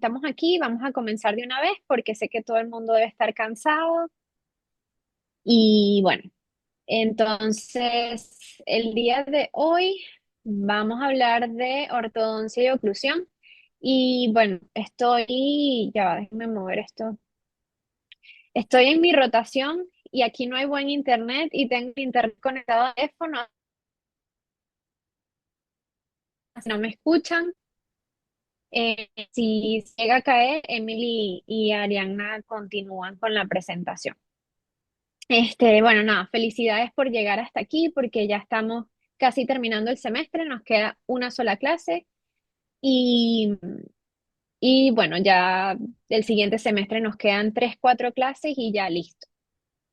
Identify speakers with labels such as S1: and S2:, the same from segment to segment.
S1: estamos aquí, vamos a comenzar de una vez porque sé que todo el mundo debe estar cansado. Y bueno, entonces el día de hoy vamos a hablar de ortodoncia y oclusión. Y bueno, ya va, déjenme mover esto. Estoy en mi rotación y aquí no hay buen internet y tengo el internet conectado al teléfono, si no me escuchan. Si llega a caer, Emily y Ariana continúan con la presentación. Bueno, nada, felicidades por llegar hasta aquí porque ya estamos casi terminando el semestre, nos queda una sola clase y, y bueno, ya el siguiente semestre nos quedan tres, cuatro clases y ya listo.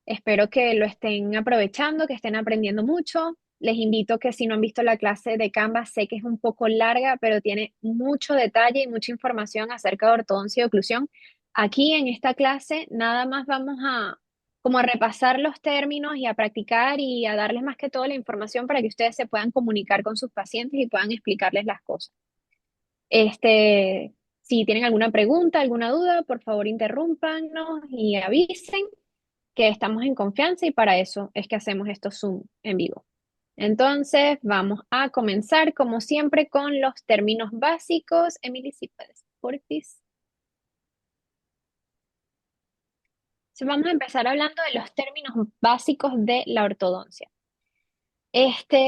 S1: Espero que lo estén aprovechando, que estén aprendiendo mucho. Les invito que si no han visto la clase de Canva, sé que es un poco larga, pero tiene mucho detalle y mucha información acerca de ortodoncia y oclusión. Aquí en esta clase nada más vamos a como a repasar los términos y a practicar y a darles más que todo la información para que ustedes se puedan comunicar con sus pacientes y puedan explicarles las cosas. Si tienen alguna pregunta, alguna duda, por favor interrúmpanos y avisen que estamos en confianza y para eso es que hacemos estos Zoom en vivo. Entonces, vamos a comenzar como siempre con los términos básicos. Emily, si puedes, porfis. Vamos a empezar hablando de los términos básicos de la ortodoncia.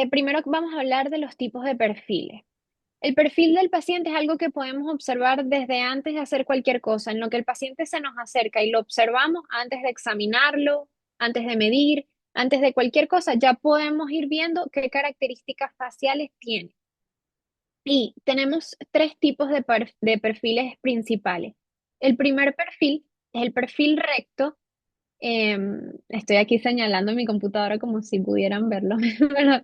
S1: Primero vamos a hablar de los tipos de perfiles. El perfil del paciente es algo que podemos observar desde antes de hacer cualquier cosa, en lo que el paciente se nos acerca y lo observamos antes de examinarlo, antes de medir, antes de cualquier cosa, ya podemos ir viendo qué características faciales tiene. Y tenemos tres tipos de perfiles principales. El primer perfil es el perfil recto. Estoy aquí señalando mi computadora como si pudieran verlo, pero,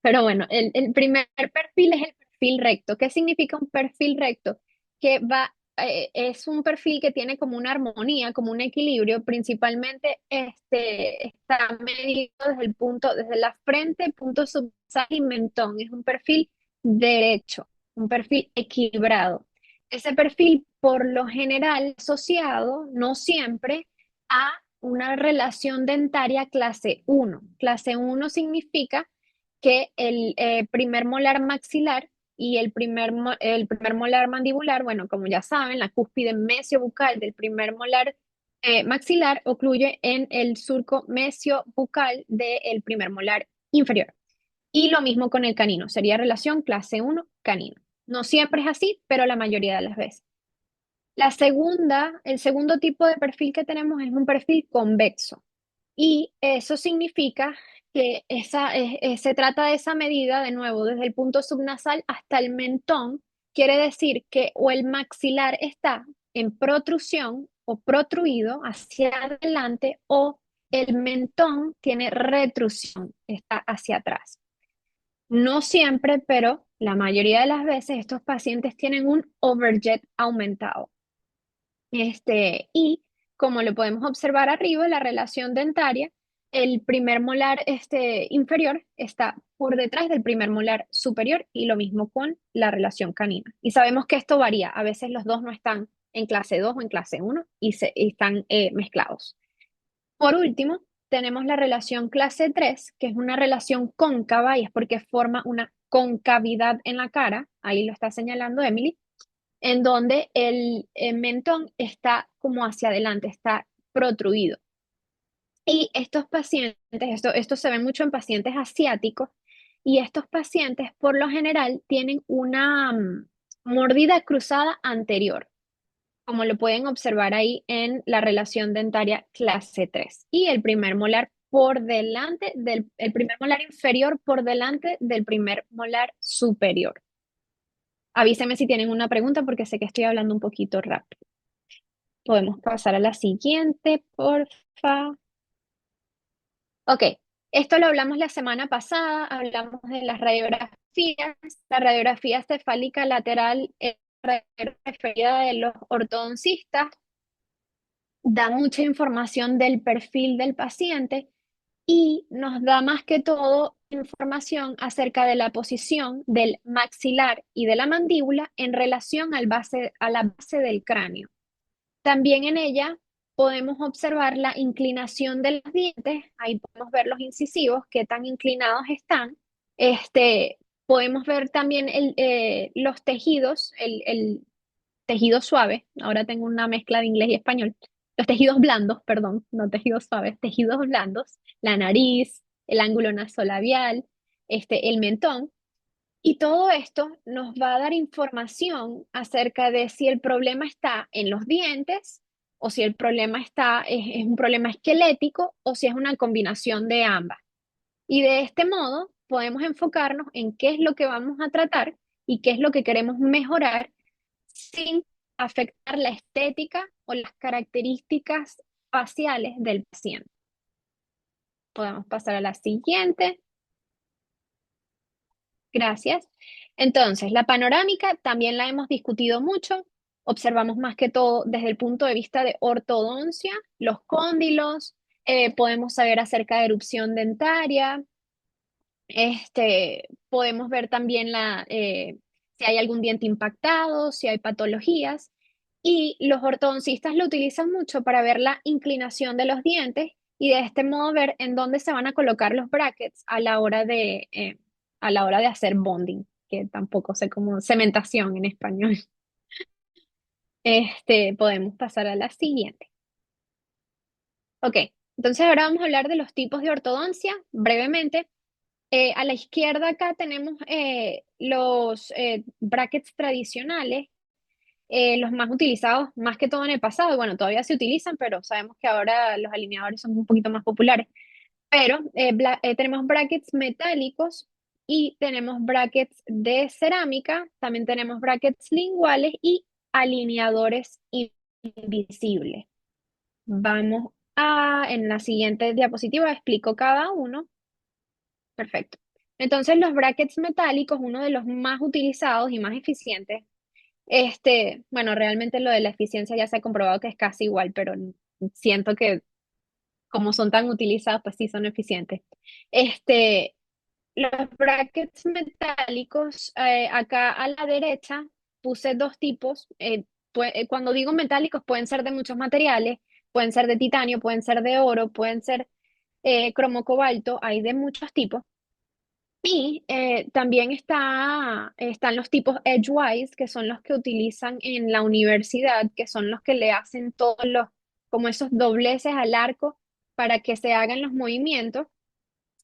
S1: pero bueno, el primer perfil es el perfil recto. ¿Qué significa un perfil recto? Es un perfil que tiene como una armonía, como un equilibrio, principalmente está medido desde la frente, punto subsal y mentón. Es un perfil derecho, un perfil equilibrado. Ese perfil, por lo general, asociado, no siempre, a una relación dentaria clase uno. Clase uno significa que el primer molar maxilar y el primer molar mandibular, bueno, como ya saben, la cúspide mesiobucal del primer molar maxilar ocluye en el surco mesiobucal del primer molar inferior. Y lo mismo con el canino, sería relación clase uno canino. No siempre es así, pero la mayoría de las veces. El segundo tipo de perfil que tenemos es un perfil convexo. Y eso significa que se trata de esa medida, de nuevo, desde el punto subnasal hasta el mentón. Quiere decir que o el maxilar está en protrusión o protruido hacia adelante o el mentón tiene retrusión, está hacia atrás. No siempre, pero la mayoría de las veces estos pacientes tienen un overjet aumentado. Y como lo podemos observar arriba, la relación dentaria, el primer molar inferior está por detrás del primer molar superior y lo mismo con la relación canina. Y sabemos que esto varía, a veces los dos no están en clase 2 o en clase uno y están mezclados. Por último, tenemos la relación clase 3 que es una relación cóncava y es porque forma una concavidad en la cara, ahí lo está señalando Emily, en donde el mentón está como hacia adelante, está protruido. Y estos pacientes, esto se ve mucho en pacientes asiáticos, y estos pacientes por lo general tienen una mordida cruzada anterior, como lo pueden observar ahí en la relación dentaria clase 3. Y el primer molar el primer molar inferior por delante del primer molar superior. Avísenme si tienen una pregunta porque sé que estoy hablando un poquito rápido. Podemos pasar a la siguiente, porfa. Ok, esto lo hablamos la semana pasada, hablamos de las radiografías. La radiografía cefálica lateral es la referida de los ortodoncistas, da mucha información del perfil del paciente y nos da más que todo información acerca de la posición del maxilar y de la mandíbula en relación a la base del cráneo. También en ella podemos observar la inclinación de los dientes, ahí podemos ver los incisivos, qué tan inclinados están. Podemos ver también los tejidos, el tejido suave, ahora tengo una mezcla de inglés y español, los tejidos blandos, perdón, no tejidos suaves, tejidos blandos, la nariz, el ángulo nasolabial, el mentón, y todo esto nos va a dar información acerca de si el problema está en los dientes o si el problema es un problema esquelético o si es una combinación de ambas. Y de este modo podemos enfocarnos en qué es lo que vamos a tratar y qué es lo que queremos mejorar sin afectar la estética o las características faciales del paciente. Podemos pasar a la siguiente. Gracias. Entonces, la panorámica también la hemos discutido mucho. Observamos más que todo desde el punto de vista de ortodoncia, los cóndilos, podemos saber acerca de erupción dentaria, podemos ver también si hay algún diente impactado, si hay patologías. Y los ortodoncistas lo utilizan mucho para ver la inclinación de los dientes y de este modo ver en dónde se van a colocar los brackets a la hora de hacer bonding, que tampoco sé cómo, cementación en español. Podemos pasar a la siguiente. Ok, entonces ahora vamos a hablar de los tipos de ortodoncia brevemente. A la izquierda acá tenemos los brackets tradicionales, los más utilizados más que todo en el pasado. Bueno, todavía se utilizan, pero sabemos que ahora los alineadores son un poquito más populares. Pero tenemos brackets metálicos y tenemos brackets de cerámica, también tenemos brackets linguales y alineadores invisibles. En la siguiente diapositiva explico cada uno. Perfecto. Entonces, los brackets metálicos, uno de los más utilizados y más eficientes, bueno, realmente lo de la eficiencia ya se ha comprobado que es casi igual, pero siento que como son tan utilizados, pues sí son eficientes. Este, los brackets metálicos, acá a la derecha puse dos tipos. Cuando digo metálicos, pueden ser de muchos materiales, pueden ser de titanio, pueden ser de oro, pueden ser cromo cobalto, hay de muchos tipos. Y también están los tipos edgewise, que son los que utilizan en la universidad, que son los que le hacen como esos dobleces al arco para que se hagan los movimientos.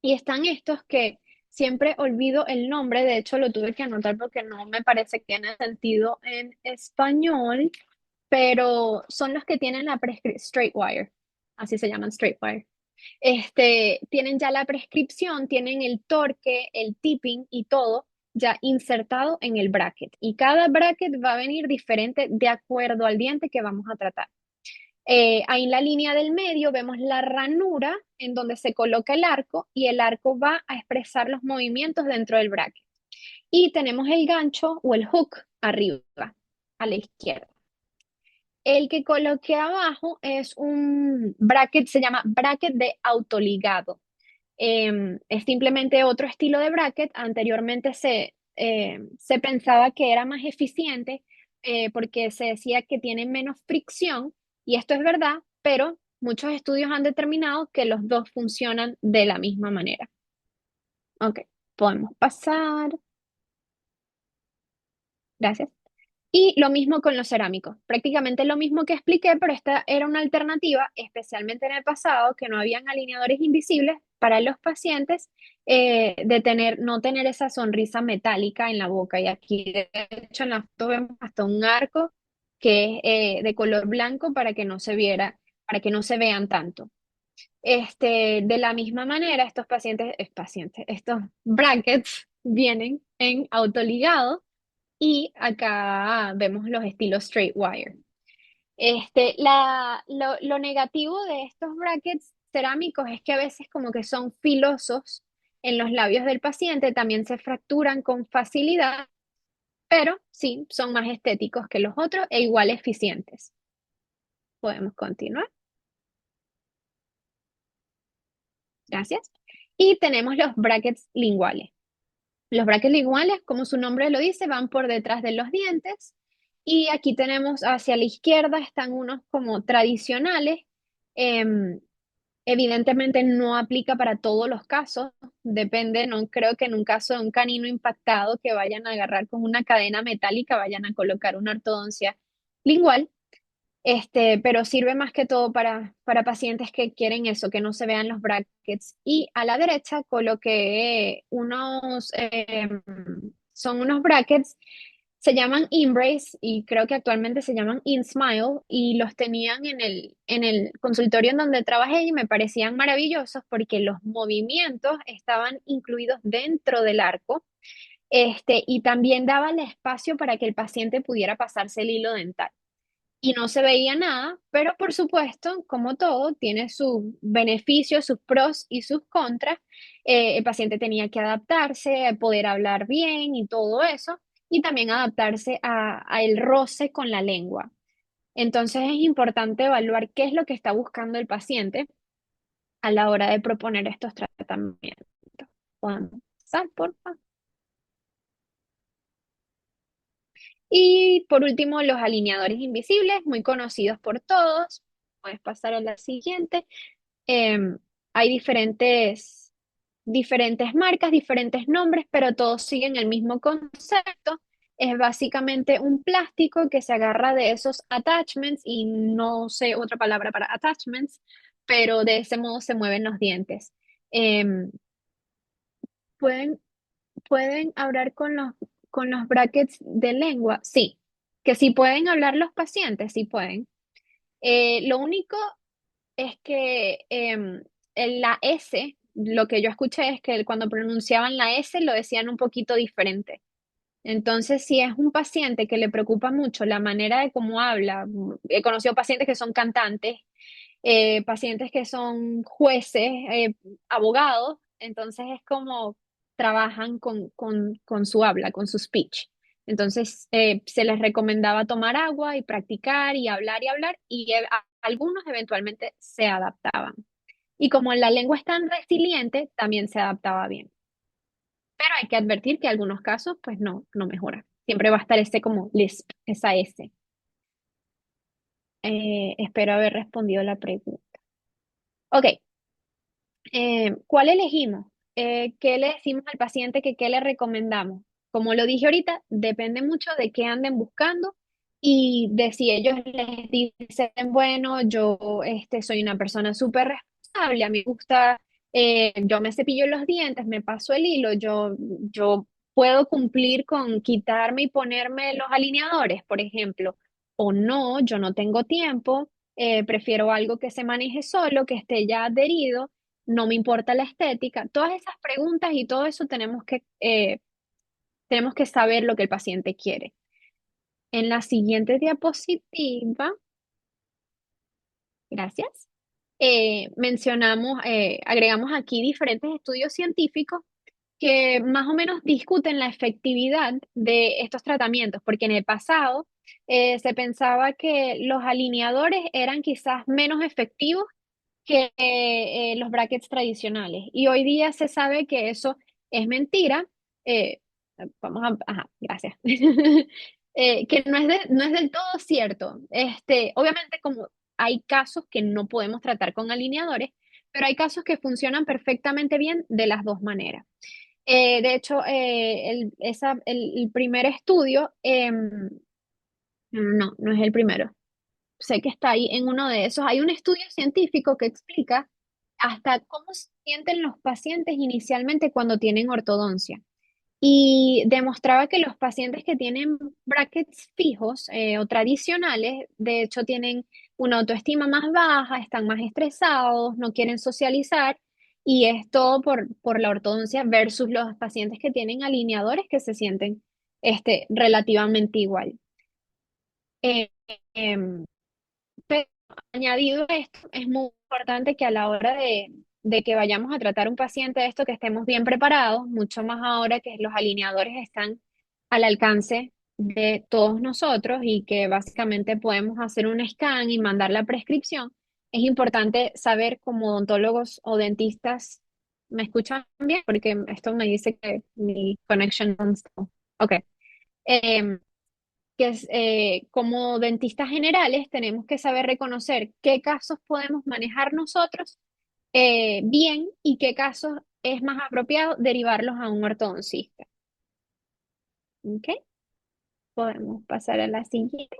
S1: Y están estos que siempre olvido el nombre, de hecho lo tuve que anotar porque no me parece que tiene sentido en español, pero son los que tienen la prescripción, straight wire, así se llaman, straight wire. Tienen ya la prescripción, tienen el torque, el tipping y todo ya insertado en el bracket. Y cada bracket va a venir diferente de acuerdo al diente que vamos a tratar. Ahí en la línea del medio vemos la ranura en donde se coloca el arco y el arco va a expresar los movimientos dentro del bracket. Y tenemos el gancho o el hook arriba, a la izquierda. El que coloqué abajo es un bracket, se llama bracket de autoligado. Es simplemente otro estilo de bracket. Anteriormente se pensaba que era más eficiente porque se decía que tiene menos fricción y esto es verdad, pero muchos estudios han determinado que los dos funcionan de la misma manera. Ok, podemos pasar. Gracias. Y lo mismo con los cerámicos, prácticamente lo mismo que expliqué, pero esta era una alternativa, especialmente en el pasado, que no habían alineadores invisibles para los pacientes, no tener esa sonrisa metálica en la boca. Y aquí, de hecho, en la foto vemos hasta un arco que es de color blanco para que no se vean tanto. De la misma manera, estos brackets vienen en autoligado y acá vemos los estilos straight wire. Lo negativo de estos brackets cerámicos es que a veces como que son filosos en los labios del paciente, también se fracturan con facilidad, pero sí, son más estéticos que los otros e igual eficientes. Podemos continuar. Gracias. Y tenemos los brackets linguales. Los brackets linguales, como su nombre lo dice, van por detrás de los dientes. Y aquí tenemos hacia la izquierda están unos como tradicionales. Em, Evidentemente no aplica para todos los casos, depende, no creo que en un caso de un canino impactado que vayan a agarrar con una cadena metálica vayan a colocar una ortodoncia lingual, pero sirve más que todo para pacientes que quieren eso, que no se vean los brackets. Y a la derecha coloqué son unos brackets, se llaman InBrace y creo que actualmente se llaman InSmile y los tenían en el consultorio en donde trabajé y me parecían maravillosos porque los movimientos estaban incluidos dentro del arco, y también daba el espacio para que el paciente pudiera pasarse el hilo dental y no se veía nada, pero por supuesto, como todo, tiene sus beneficios, sus pros y sus contras. El paciente tenía que adaptarse, poder hablar bien y todo eso, y también adaptarse a el roce con la lengua. Entonces es importante evaluar qué es lo que está buscando el paciente a la hora de proponer estos tratamientos. Podemos pasar, por favor. Y por último, los alineadores invisibles, muy conocidos por todos. Puedes pasar a la siguiente. Hay diferentes marcas, diferentes nombres, pero todos siguen el mismo concepto. Es básicamente un plástico que se agarra de esos attachments y no sé otra palabra para attachments, pero de ese modo se mueven los dientes. Em, ¿pueden, pueden hablar con los brackets de lengua? Sí, que sí pueden hablar los pacientes, sí pueden. Lo único es que en la S, lo que yo escuché es que cuando pronunciaban la S lo decían un poquito diferente. Entonces, si es un paciente que le preocupa mucho la manera de cómo habla, he conocido pacientes que son cantantes, pacientes que son jueces, abogados, entonces es como trabajan con su habla, con su speech. Entonces, se les recomendaba tomar agua y practicar y hablar, y algunos eventualmente se adaptaban. Y como la lengua es tan resiliente, también se adaptaba bien. Pero hay que advertir que en algunos casos, pues no mejora. Siempre va a estar ese como lisp, esa S. Espero haber respondido la pregunta. Ok, ¿cuál elegimos? ¿Qué le decimos al paciente que qué le recomendamos? Como lo dije ahorita, depende mucho de qué anden buscando y de si ellos les dicen, bueno, yo soy una persona súper responsable, a mí me gusta, yo me cepillo los dientes, me paso el hilo, yo puedo cumplir con quitarme y ponerme los alineadores, por ejemplo, o no, yo no tengo tiempo, prefiero algo que se maneje solo, que esté ya adherido, no me importa la estética. Todas esas preguntas y todo eso tenemos que saber lo que el paciente quiere. En la siguiente diapositiva, gracias, agregamos aquí diferentes estudios científicos que más o menos discuten la efectividad de estos tratamientos, porque en el pasado se pensaba que los alineadores eran quizás menos efectivos que los brackets tradicionales. Y hoy día se sabe que eso es mentira. Eh, ajá, gracias. Que no es del todo cierto. Obviamente, como hay casos que no podemos tratar con alineadores, pero hay casos que funcionan perfectamente bien de las dos maneras. De hecho, el primer estudio, no es el primero, sé que está ahí en uno de esos. Hay un estudio científico que explica hasta cómo se sienten los pacientes inicialmente cuando tienen ortodoncia. Y demostraba que los pacientes que tienen brackets fijos o tradicionales, de hecho, tienen una autoestima más baja, están más estresados, no quieren socializar, y es todo por la ortodoncia versus los pacientes que tienen alineadores que se sienten relativamente igual. Eh, em, pero añadido a esto, es muy importante que a la hora de que vayamos a tratar un paciente de esto, que estemos bien preparados, mucho más ahora que los alineadores están al alcance de todos nosotros y que básicamente podemos hacer un scan y mandar la prescripción. Es importante saber como odontólogos o dentistas ¿Me escuchan bien? Porque esto me dice que mi connection no está. Ok. Em, como dentistas generales tenemos que saber reconocer qué casos podemos manejar nosotros bien y qué casos es más apropiado derivarlos a un ortodoncista. ¿Ok? Podemos pasar a la siguiente.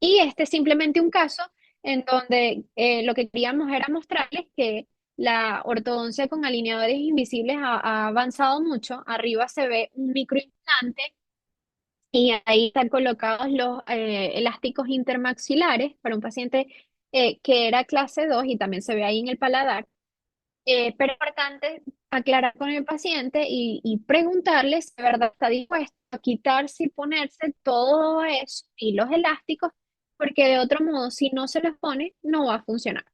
S1: Y este es simplemente un caso en donde lo que queríamos era mostrarles que la ortodoncia con alineadores invisibles ha avanzado mucho. Arriba se ve un microimplante y ahí están colocados los elásticos intermaxilares para un paciente que era clase 2 y también se ve ahí en el paladar. Pero es importante aclarar con el paciente y preguntarle si de verdad está dispuesto a quitarse y ponerse todo eso y los elásticos, porque de otro modo, si no se los pone, no va a funcionar.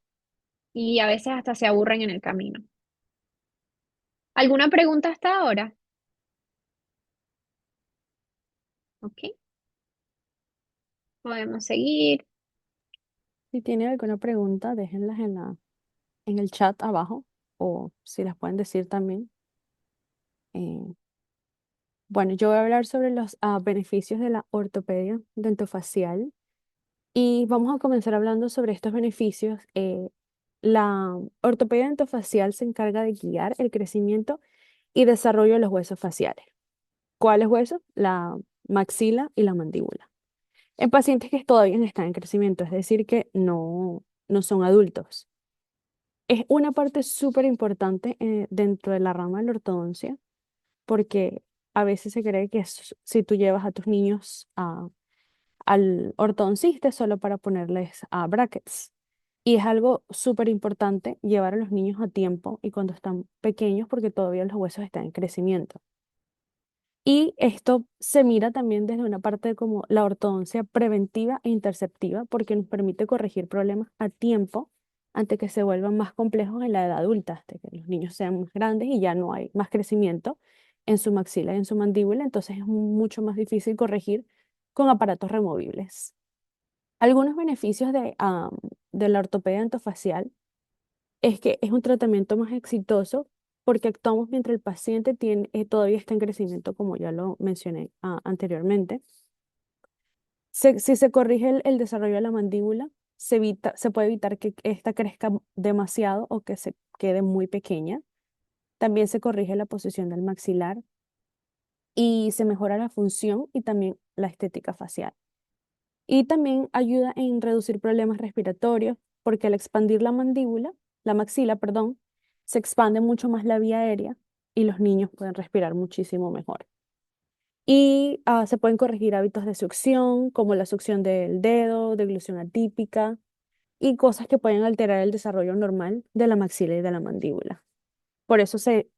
S1: Y a veces hasta se aburren en el camino. ¿Alguna pregunta hasta ahora? Ok, podemos seguir.
S2: Si tienen alguna pregunta, déjenlas en el chat abajo o si las pueden decir también. Eh, bueno, yo voy a hablar sobre los beneficios de la ortopedia dentofacial y vamos a comenzar hablando sobre estos beneficios. La ortopedia dentofacial se encarga de guiar el crecimiento y desarrollo de los huesos faciales. ¿Cuáles huesos? La maxila y la mandíbula. En pacientes que todavía están en crecimiento, es decir, que no son adultos. Es una parte súper importante dentro de la rama de la ortodoncia, porque a veces se cree que si tú llevas a tus niños al ortodoncista es solo para ponerles brackets. Y es algo súper importante llevar a los niños a tiempo y cuando están pequeños, porque todavía los huesos están en crecimiento. Y esto se mira también desde una parte como la ortodoncia preventiva e interceptiva, porque nos permite corregir problemas a tiempo antes que se vuelvan más complejos en la edad adulta, hasta que los niños sean más grandes y ya no hay más crecimiento en su maxila y en su mandíbula, entonces es mucho más difícil corregir con aparatos removibles. Algunos beneficios de la ortopedia dentofacial es que es un tratamiento más exitoso porque actuamos mientras el paciente todavía está en crecimiento, como ya lo mencioné anteriormente. Si se corrige el desarrollo de la mandíbula, se puede evitar que ésta crezca demasiado o que se quede muy pequeña. También se corrige la posición del maxilar y se mejora la función y también la estética facial. Y también ayuda en reducir problemas respiratorios, porque al expandir la maxila, perdón, se expande mucho más la vía aérea y los niños pueden respirar muchísimo mejor. Y se pueden corregir hábitos de succión, como la succión del dedo, deglución atípica y cosas que pueden alterar el desarrollo normal de la maxila y de la mandíbula. Por eso se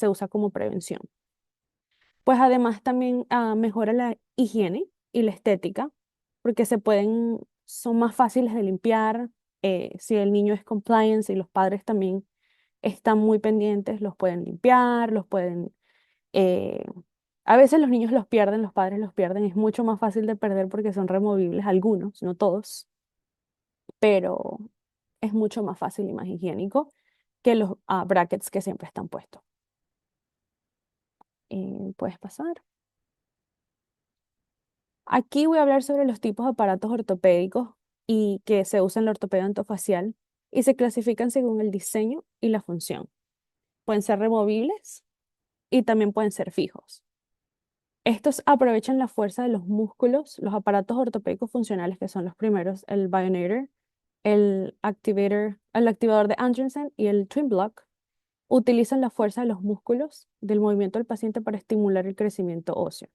S2: usa como prevención. Pues además también mejora la higiene y la estética, porque son más fáciles de limpiar. Si el niño es compliance y los padres también están muy pendientes, los pueden limpiar, eh, a veces los niños los pierden, los padres los pierden, es mucho más fácil de perder porque son removibles algunos, no todos, pero es mucho más fácil y más higiénico que los brackets que siempre están puestos. ¿Puedes pasar? Aquí voy a hablar sobre los tipos de aparatos ortopédicos y que se usan en la ortopedia dentofacial y se clasifican según el diseño y la función. Pueden ser removibles y también pueden ser fijos. Estos aprovechan la fuerza de los músculos, los aparatos ortopédicos funcionales que son los primeros, el Bionator, el activador de Andresen y el Twin Block, utilizan la fuerza de los músculos del movimiento del paciente para estimular el crecimiento óseo.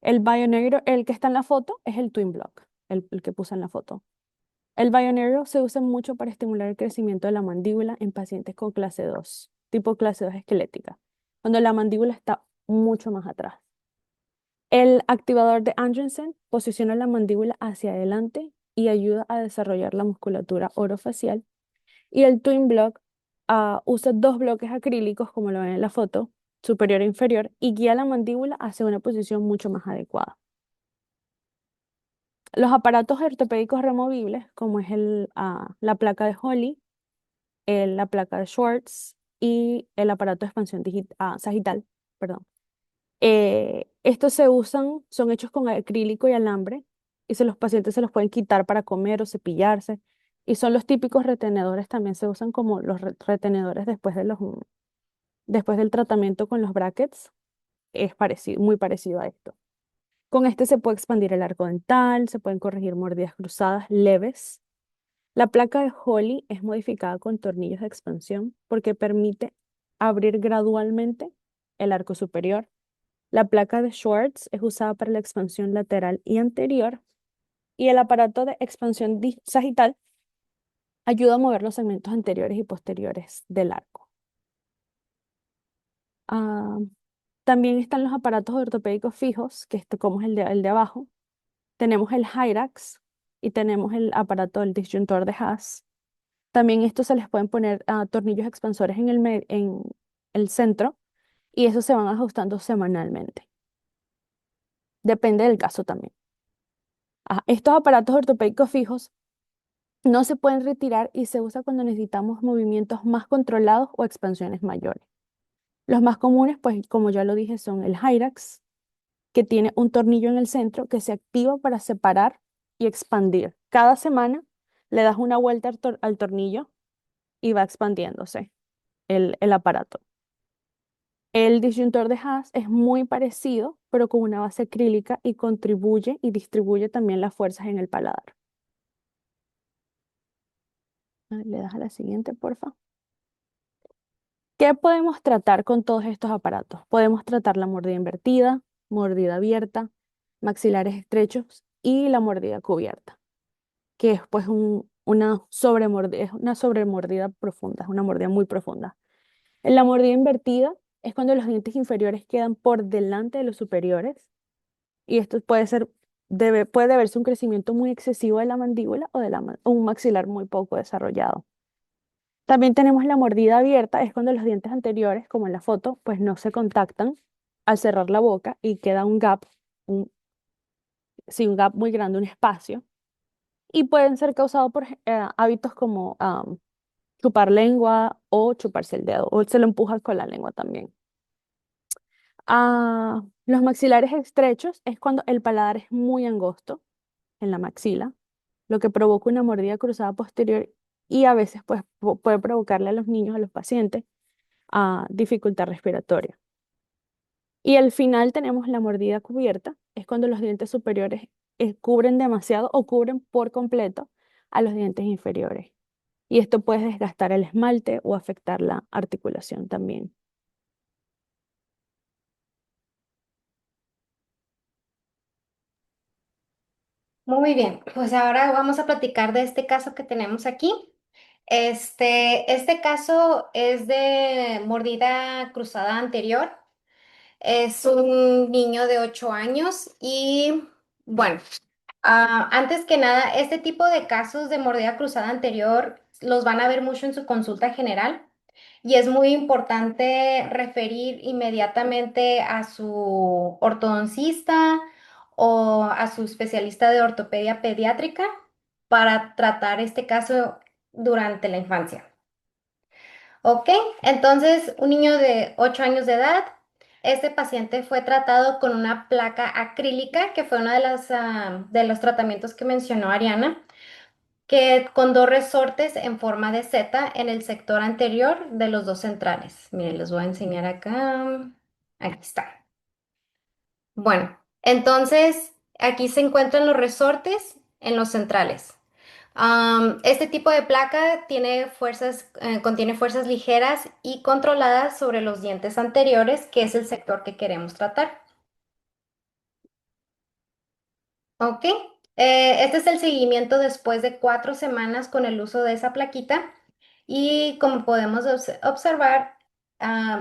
S2: El Bionator, el que está en la foto, es el Twin Block, el que puse en la foto. El Bionator se usa mucho para estimular el crecimiento de la mandíbula en pacientes con clase 2, tipo clase 2 esquelética, cuando la mandíbula está mucho más atrás. El activador de Andresen posiciona la mandíbula hacia adelante y ayuda a desarrollar la musculatura orofacial. Y el Twin Block usa dos bloques acrílicos, como lo ven en la foto, superior e inferior, y guía la mandíbula hacia una posición mucho más adecuada. Los aparatos ortopédicos removibles, como es la placa de Holly, la placa de Schwartz y el aparato de expansión sagital, perdón. Estos se usan, son hechos con acrílico y alambre y los pacientes se los pueden quitar para comer o cepillarse. Y son los típicos retenedores, también se usan como los retenedores después del tratamiento con los brackets. Es parecido, muy parecido a esto. Con este se puede expandir el arco dental, se pueden corregir mordidas cruzadas leves. La placa de Holly es modificada con tornillos de expansión porque permite abrir gradualmente el arco superior. La placa de Schwartz es usada para la expansión lateral y anterior y el aparato de expansión sagital ayuda a mover los segmentos anteriores y posteriores del arco. Ah, también están los aparatos ortopédicos fijos, que esto como es el de abajo. Tenemos el Hyrax y tenemos el aparato del disyuntor de Haas. También estos se les pueden poner tornillos expansores en el centro y esos se van ajustando semanalmente. Depende del caso también. Estos aparatos ortopédicos fijos no se pueden retirar y se usa cuando necesitamos movimientos más controlados o expansiones mayores. Los más comunes, pues como ya lo dije, son el Hyrax, que tiene un tornillo en el centro que se activa para separar y expandir. Cada semana le das una vuelta al tornillo y va expandiéndose el aparato. El disyuntor de Haas es muy parecido, pero con una base acrílica y contribuye y distribuye también las fuerzas en el paladar. Le das a la siguiente, porfa. ¿Qué podemos tratar con todos estos aparatos? Podemos tratar la mordida invertida, mordida abierta, maxilares estrechos y la mordida cubierta, que es pues es una sobremordida profunda, es una mordida muy profunda. En la mordida invertida es cuando los dientes inferiores quedan por delante de los superiores y esto puede deberse a un crecimiento muy excesivo de la mandíbula o un maxilar muy poco desarrollado. También tenemos la mordida abierta, es cuando los dientes anteriores, como en la foto, pues no se contactan al cerrar la boca y queda un gap, un, sí, un gap muy grande, un espacio, y pueden ser causados por hábitos como chupar lengua o chuparse el dedo, o se lo empuja con la lengua también. Los maxilares estrechos es cuando el paladar es muy angosto en la maxila, lo que provoca una mordida cruzada posterior y a veces pues, puede provocarle a los niños, a los pacientes, dificultad respiratoria. Y al final tenemos la mordida cubierta, es cuando los dientes superiores cubren demasiado o cubren por completo a los dientes inferiores. Y esto puede desgastar el esmalte o afectar la articulación también.
S3: Muy bien, pues ahora vamos a platicar de este caso que tenemos aquí. Este caso es de mordida cruzada anterior. Es un niño de 8 años y bueno, antes que nada, este tipo de casos de mordida cruzada anterior los van a ver mucho en su consulta general y es muy importante referir inmediatamente a su ortodoncista o a su especialista de ortopedia pediátrica para tratar este caso durante la infancia. Ok, entonces un niño de 8 años de edad, este paciente fue tratado con una placa acrílica, que fue uno de de los tratamientos que mencionó Ariana, que con dos resortes en forma de Z en el sector anterior de los dos centrales. Miren, les voy a enseñar acá. Aquí está. Bueno, entonces aquí se encuentran los resortes en los centrales. Este tipo de placa contiene fuerzas ligeras y controladas sobre los dientes anteriores, que es el sector que queremos tratar. Ok, este es el seguimiento después de 4 semanas con el uso de esa plaquita y como podemos observar,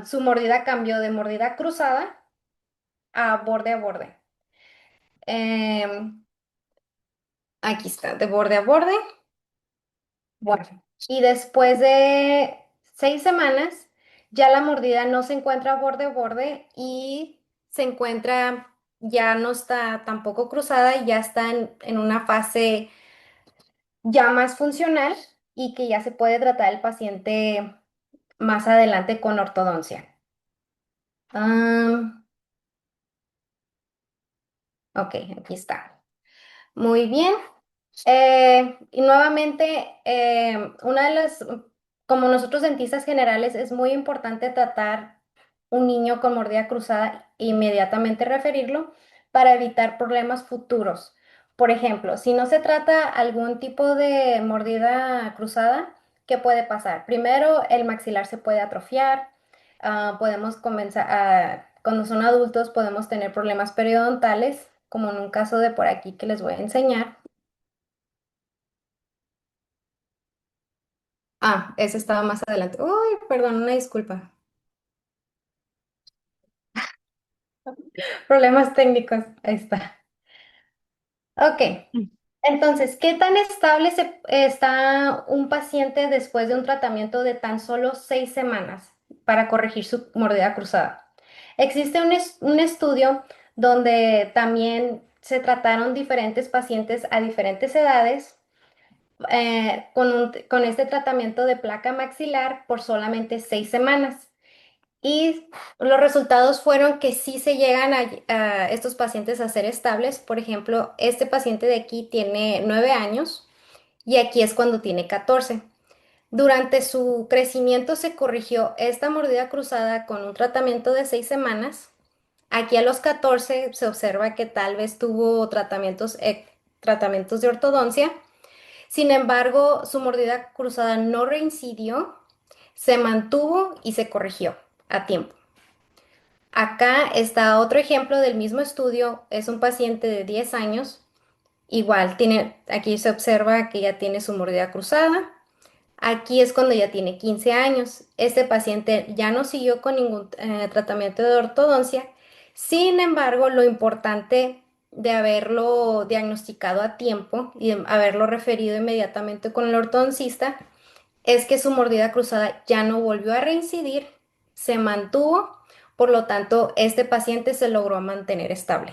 S3: su mordida cambió de mordida cruzada a borde a borde. Em, Aquí está, de borde a borde. Bueno, y después de 6 semanas, ya la mordida no se encuentra borde a borde y se encuentra, ya no está tampoco cruzada, ya está en una fase ya más funcional y que ya se puede tratar el paciente más adelante con ortodoncia. Ah, ok, aquí está. Muy bien. Y nuevamente, una de las, como nosotros dentistas generales, es muy importante tratar un niño con mordida cruzada e inmediatamente referirlo para evitar problemas futuros. Por ejemplo, si no se trata algún tipo de mordida cruzada, ¿qué puede pasar? Primero, el maxilar se puede atrofiar, podemos comenzar cuando son adultos podemos tener problemas periodontales, como en un caso de por aquí que les voy a enseñar. Ah, ese estaba más adelante. Uy, perdón, una disculpa. Problemas técnicos. Ahí está. Ok.
S2: Mm.
S3: Entonces, ¿qué tan estable está un paciente después de un tratamiento de tan solo 6 semanas para corregir su mordida cruzada? Existe un estudio donde también se trataron diferentes pacientes a diferentes edades con este tratamiento de placa maxilar por solamente 6 semanas. Y los resultados fueron que sí se llegan a estos pacientes a ser estables. Por ejemplo, este paciente de aquí tiene 9 años y aquí es cuando tiene 14. Durante su crecimiento se corrigió esta mordida cruzada con un tratamiento de 6 semanas. Aquí a los 14 se observa que tal vez tuvo tratamientos de ortodoncia. Sin embargo, su mordida cruzada no reincidió, se mantuvo y se corrigió a tiempo. Acá está otro ejemplo del mismo estudio. Es un paciente de 10 años. Igual, aquí se observa que ya tiene su mordida cruzada. Aquí es cuando ya tiene 15 años. Este paciente ya no siguió con ningún tratamiento de ortodoncia. Sin embargo, lo importante de haberlo diagnosticado a tiempo y de haberlo referido inmediatamente con el ortodoncista es que su mordida cruzada ya no volvió a reincidir, se mantuvo, por lo tanto, este paciente se logró mantener estable.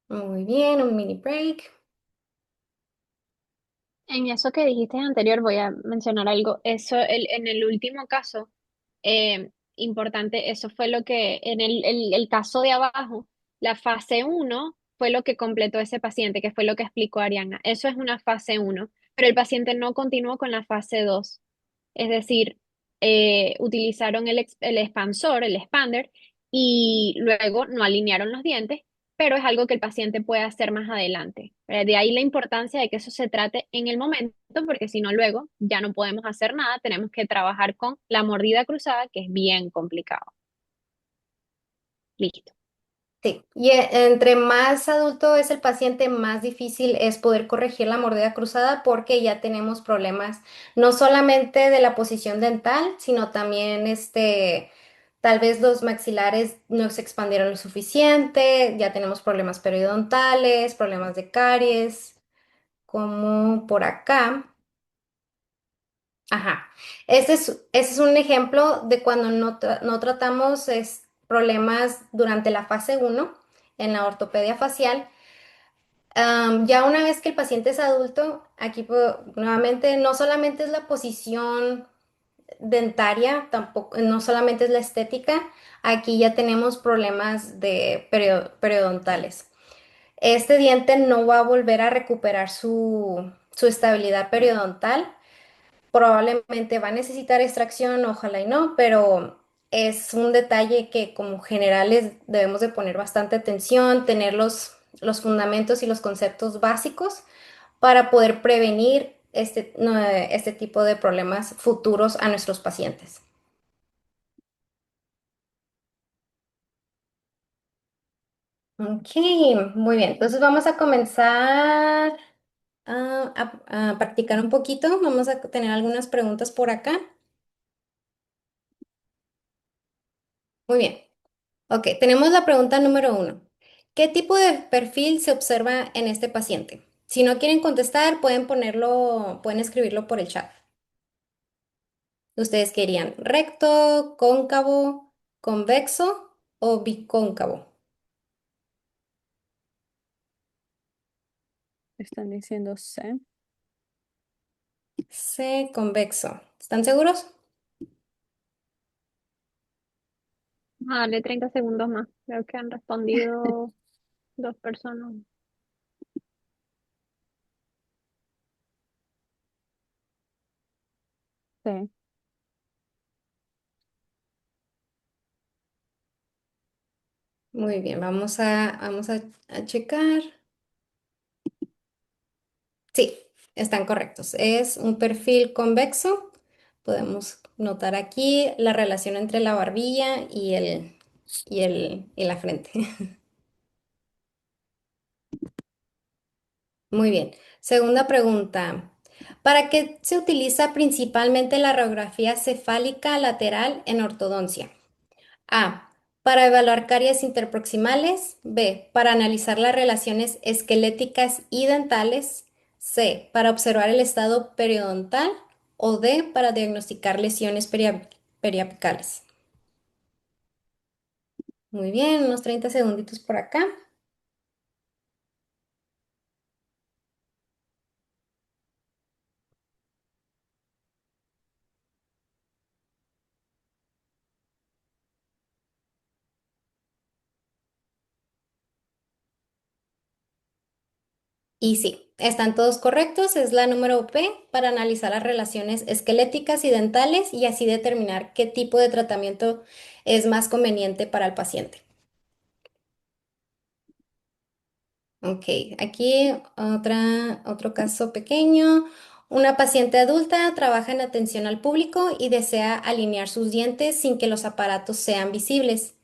S3: Muy bien, un mini break.
S1: En eso que dijiste anterior, voy a mencionar algo. Eso, en el último caso, importante, eso fue lo que, en el caso de abajo, la fase uno fue lo que completó ese paciente, que fue lo que explicó Ariana. Eso es una fase uno, pero el paciente no continuó con la fase 2. Es decir, utilizaron el expansor, el expander, y luego no alinearon los dientes, pero es algo que el paciente puede hacer más adelante. De ahí la importancia de que eso se trate en el momento, porque si no, luego ya no podemos hacer nada, tenemos que trabajar con la mordida cruzada, que es bien complicado. Listo.
S3: Sí, y entre más adulto es el paciente, más difícil es poder corregir la mordida cruzada porque ya tenemos problemas no solamente de la posición dental, sino también tal vez los maxilares no se expandieron lo suficiente, ya tenemos problemas periodontales, problemas de caries, como por acá. Ajá. Ese es un ejemplo de cuando no tratamos problemas durante la fase uno en la ortopedia facial. Ya una vez que el paciente es adulto, aquí nuevamente no solamente es la posición dentaria, tampoco, no solamente es la estética, aquí ya tenemos problemas de periodontales. Este diente no va a volver a recuperar su estabilidad periodontal. Probablemente va a necesitar extracción, ojalá y no, pero es un detalle que como generales debemos de poner bastante atención, tener los fundamentos y los conceptos básicos para poder prevenir no, este tipo de problemas futuros a nuestros pacientes. Ok, muy bien. Entonces vamos a comenzar a practicar un poquito. Vamos a tener algunas preguntas por acá. Muy bien. Ok, tenemos la pregunta número 1. ¿Qué tipo de perfil se observa en este paciente? Si no quieren contestar, pueden escribirlo por el chat. ¿Ustedes querían recto, cóncavo, convexo o bicóncavo?
S2: Están diciendo C.
S3: C, convexo. ¿Están seguros?
S1: Dale 30 segundos más. Creo que han respondido dos personas.
S2: Sí.
S3: Muy bien, vamos a checar. Sí, están correctos. Es un perfil convexo. Podemos notar aquí la relación entre la barbilla y la frente. Muy bien. Segunda pregunta. ¿Para qué se utiliza principalmente la radiografía cefálica lateral en ortodoncia? A. Para evaluar caries interproximales. B. Para analizar las relaciones esqueléticas y dentales. C. Para observar el estado periodontal. O D. Para diagnosticar lesiones periapicales. Muy bien, unos 30 segunditos por acá. Y sí, están todos correctos. Es la número P para analizar las relaciones esqueléticas y dentales y así determinar qué tipo de tratamiento es más conveniente para el paciente. Ok, aquí otro caso pequeño. Una paciente adulta trabaja en atención al público y desea alinear sus dientes sin que los aparatos sean visibles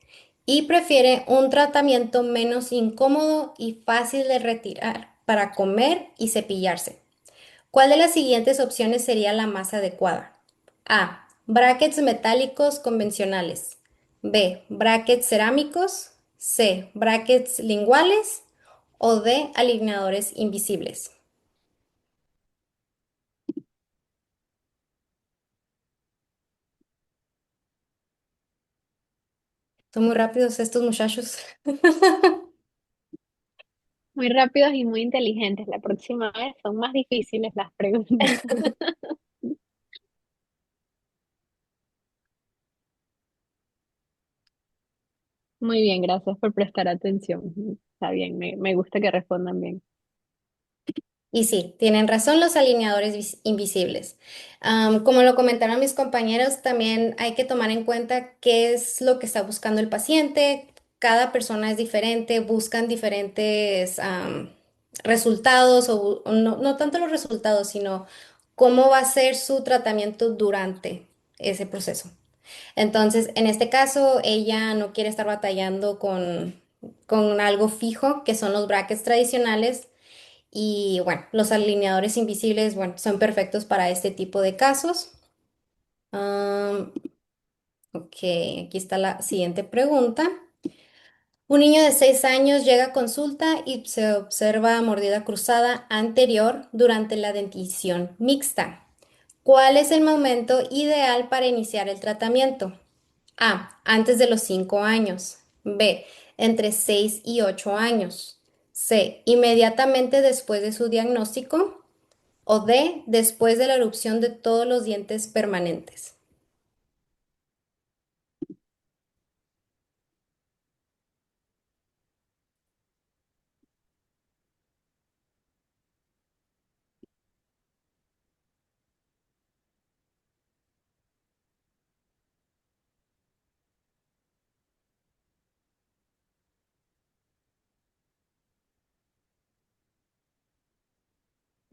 S3: y prefiere un tratamiento menos incómodo y fácil de retirar para comer y cepillarse. ¿Cuál de las siguientes opciones sería la más adecuada? A. Brackets metálicos convencionales. B. Brackets cerámicos. C. Brackets linguales. O D. Alineadores invisibles. Son muy rápidos estos muchachos.
S1: Muy rápidos y muy inteligentes. La próxima vez son más difíciles las preguntas. Muy bien, gracias por prestar atención. Está bien, me gusta que respondan bien.
S3: Y sí, tienen razón los alineadores invisibles. Como lo comentaron mis compañeros, también hay que tomar en cuenta qué es lo que está buscando el paciente. Cada persona es diferente, buscan diferentes resultados o no, no tanto los resultados, sino cómo va a ser su tratamiento durante ese proceso. Entonces, en este caso, ella no quiere estar batallando con algo fijo, que son los brackets tradicionales y bueno, los alineadores invisibles, bueno, son perfectos para este tipo de casos. Am, ok, aquí está la siguiente pregunta. Un niño de 6 años llega a consulta y se observa mordida cruzada anterior durante la dentición mixta. ¿Cuál es el momento ideal para iniciar el tratamiento? A. Antes de los 5 años. B. Entre 6 y 8 años. C. Inmediatamente después de su diagnóstico. O D, después de la erupción de todos los dientes permanentes.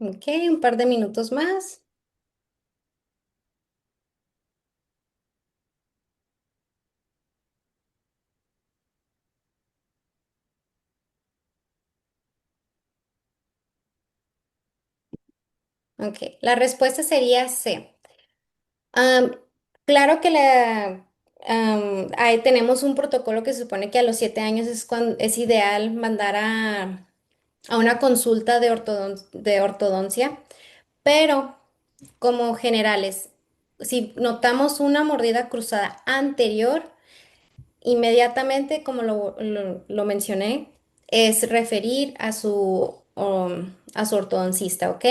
S3: Ok, un par de minutos más. Ok, la respuesta sería C. Am, claro que ahí tenemos un protocolo que se supone que a los 7 años es, cuando, es ideal mandar a una consulta de ortodoncia, pero como generales, si notamos una mordida cruzada anterior, inmediatamente, como lo mencioné, es referir a su ortodoncista, ¿ok?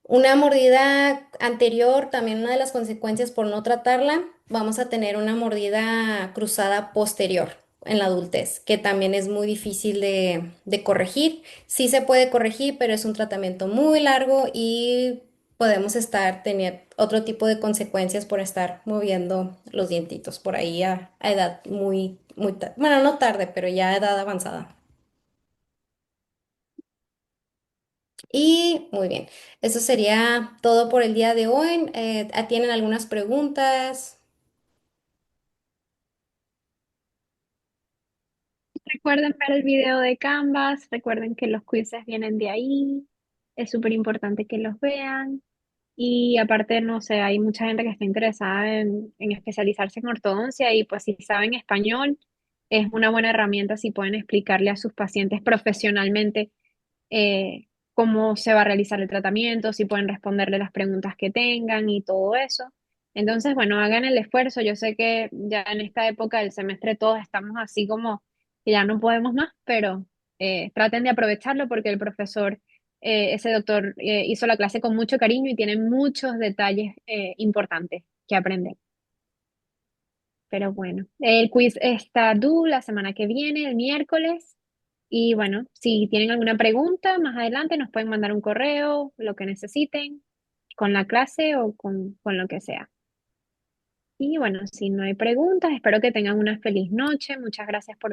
S3: Una mordida anterior, también una de las consecuencias por no tratarla, vamos a tener una mordida cruzada posterior en la adultez, que también es muy difícil de corregir. Sí se puede corregir, pero es un tratamiento muy largo y podemos estar teniendo otro tipo de consecuencias por estar moviendo los dientitos por ahí a edad bueno, no tarde, pero ya a edad avanzada. Y muy bien, eso sería todo por el día de hoy. ¿Tienen algunas preguntas?
S1: Recuerden ver el video de Canvas, recuerden que los quizzes vienen de ahí, es súper importante que los vean. Y aparte, no sé, hay mucha gente que está interesada en especializarse en ortodoncia y pues si saben español, es una buena herramienta si pueden explicarle a sus pacientes profesionalmente cómo se va a realizar el tratamiento, si pueden responderle las preguntas que tengan y todo eso. Entonces, bueno, hagan el esfuerzo. Yo sé que ya en esta época del semestre todos estamos así como que ya no podemos más, pero traten de aprovecharlo porque el profesor, ese doctor, hizo la clase con mucho cariño y tiene muchos detalles importantes que aprender. Pero bueno, el quiz está due la semana que viene, el miércoles. Y bueno, si tienen alguna pregunta más adelante, nos pueden mandar un correo, lo que necesiten, con la clase o con lo que sea. Y bueno, si no hay preguntas, espero que tengan una feliz noche. Muchas gracias por